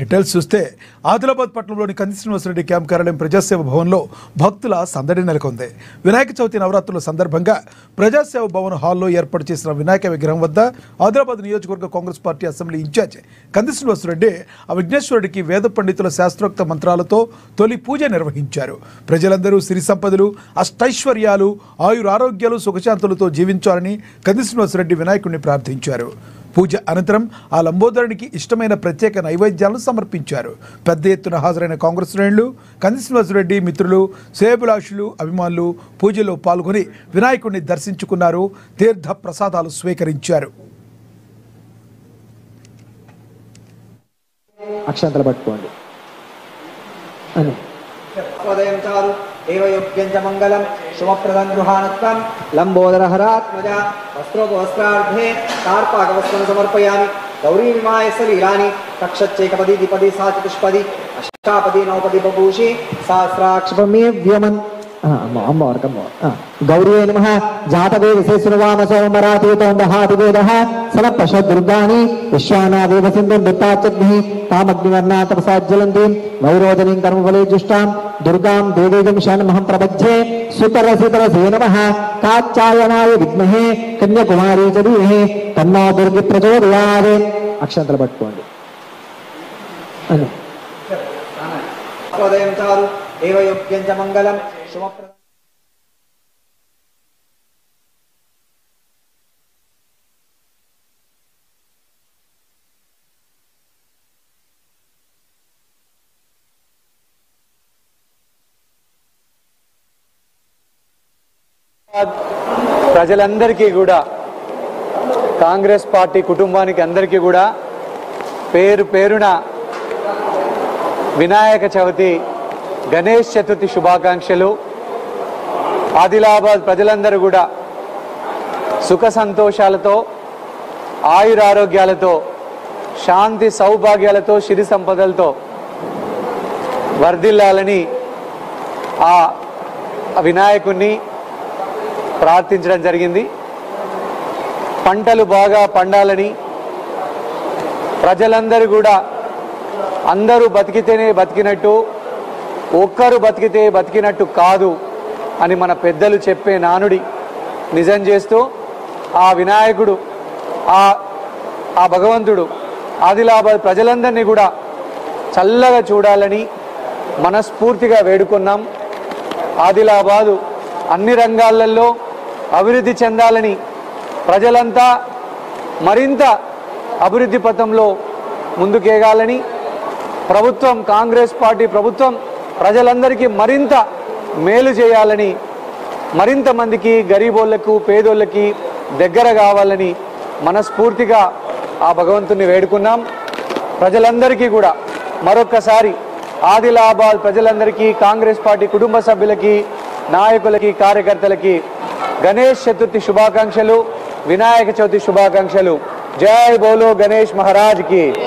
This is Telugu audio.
డీటెయిల్స్ చూస్తే ఆదిలాబాద్ పట్టణంలోని కంది శ్రీనివాసరెడ్డి క్యాంప్ కార్యాలయం ప్రజాసేవ భవన్లో భక్తుల సందడి నెలకొంది. వినాయక చవితి నవరాత్రుల సందర్భంగా ప్రజాసేవ భవన్ హాల్లో ఏర్పాటు చేసిన వినాయక విగ్రహం వద్ద ఆదిలాబాద్ నియోజకవర్గ కాంగ్రెస్ పార్టీ అసెంబ్లీ ఇన్ఛార్జ్ కంది శ్రీనివాసరెడ్డి ఆ విఘ్నేశ్వరుడికి వేద పండితుల శాస్త్రోక్త మంత్రాలతో తొలి పూజ నిర్వహించారు. ప్రజలందరూ సిరి సంపదలు, అష్టైశ్వర్యాలు, ఆయురారోగ్యాలు, సుఖశాంతులతో జీవించాలని కంది శ్రీనివాసరెడ్డి వినాయకుడిని ప్రార్థించారు. పూజ అనంతరం ఆ లంబోదరునికి ఇష్టమైన ప్రత్యేక నైవేద్యాలను సమర్పించారు. పెద్ద ఎత్తున హాజరైన కాంగ్రెస్ శ్రేణులు, కంది శ్రీనివాసరెడ్డి మిత్రులు, శ్రేయోభిలాషులు, అభిమానులు పూజలో పాల్గొని వినాయకుడిని దర్శించుకున్నారు. తీర్థ ప్రసాదాలు స్వీకరించారు. అక్షంతలు పట్టుకోండి. ఉదయం చారు దేవయోగ్యం చ మంగళం శుభప్రదం గృహాణత్వం లంబోదరహరాత్మజ వస్త్రోపవస్త్రార్థే కార్పాకవస్త్రం సమర్పయామి. గౌరీ విమాయ సలీలాని కక్షచ్చేకపది ద్విపది సా చతుష్పది అష్టాపది నవపది బభూషి సహస్రాక్షపమే వ్యోమన్ గౌరీ నమః. జాతవే విశేషుర్వామసోమరాతీతోందహాతివేద సమపశదుర్గాని విశ్వానాదేవ సింధు నృత్తాచగ్ని తామగ్నివర్ణా తపసాజ్వలంతి వైరోధనీం కర్మఫలే జుష్టాం దుర్గాం దేవేజం శరణమహం ప్రపద్యే. సుతరసితరసే నమః. కాత్యాయనాయ విద్మహే కన్యాకుమారీ చ ధీమహి తన్నో దుర్గి ప్రచోదయాత్. అక్షంతలు పట్టుకోండి. ఉదయం చారు దేవయోగ్యం చ మంగళం శుభప్రదం. ప్రజలందరికీ కూడా, కాంగ్రెస్ పార్టీ కుటుంబానికి అందరికీ కూడా పేరు పేరున వినాయక చవితి, గణేష్ చతుర్థి శుభాకాంక్షలు. ఆదిలాబాద్ ప్రజలందరూ కూడా సుఖ సంతోషాలతో, ఆయురారోగ్యాలతో, శాంతి సౌభాగ్యాలతో, సిరి సంపదలతో వర్ధిల్లాలని ఆ వినాయకుణ్ణి ప్రార్థించడం జరిగింది. పంటలు బాగా పండాలని, ప్రజలందరూ కూడా అందరూ బతికితేనే బతికినట్టు, ఒక్కరు బతికితే బతికినట్టు కాదు అని మన పెద్దలు చెప్పే నానుడి నిజం చేస్తూ ఆ వినాయకుడు, ఆ భగవంతుడు ఆదిలాబాద్ ప్రజలందరినీ కూడా చల్లగా చూడాలని మనస్ఫూర్తిగా వేడుకున్నాం. ఆదిలాబాదు అన్ని రంగాలలో అభివృద్ధి చెందాలని, ప్రజలంతా మరింత అభివృద్ధి పథంలో ముందుకేగాలని, ప్రభుత్వం, కాంగ్రెస్ పార్టీ ప్రభుత్వం ప్రజలందరికీ మరింత మేలు చేయాలని, మరింత మందికి, గరీబోళ్లకు, పేదోళ్ళకి దగ్గర కావాలని మనస్ఫూర్తిగా ఆ భగవంతుని వేడుకున్నాం. ప్రజలందరికీ కూడా మరొక్కసారి ఆదిలాబాద్ ప్రజలందరికీ, కాంగ్రెస్ పార్టీ కుటుంబ సభ్యులకి, నాయకులకి, కార్యకర్తలకి గణేష్ చతుర్థి శుభాకాంక్షలు, వినాయక చవితి శుభాకాంక్షలు. జై బోలో గణేష్ మహారాజ్ కి.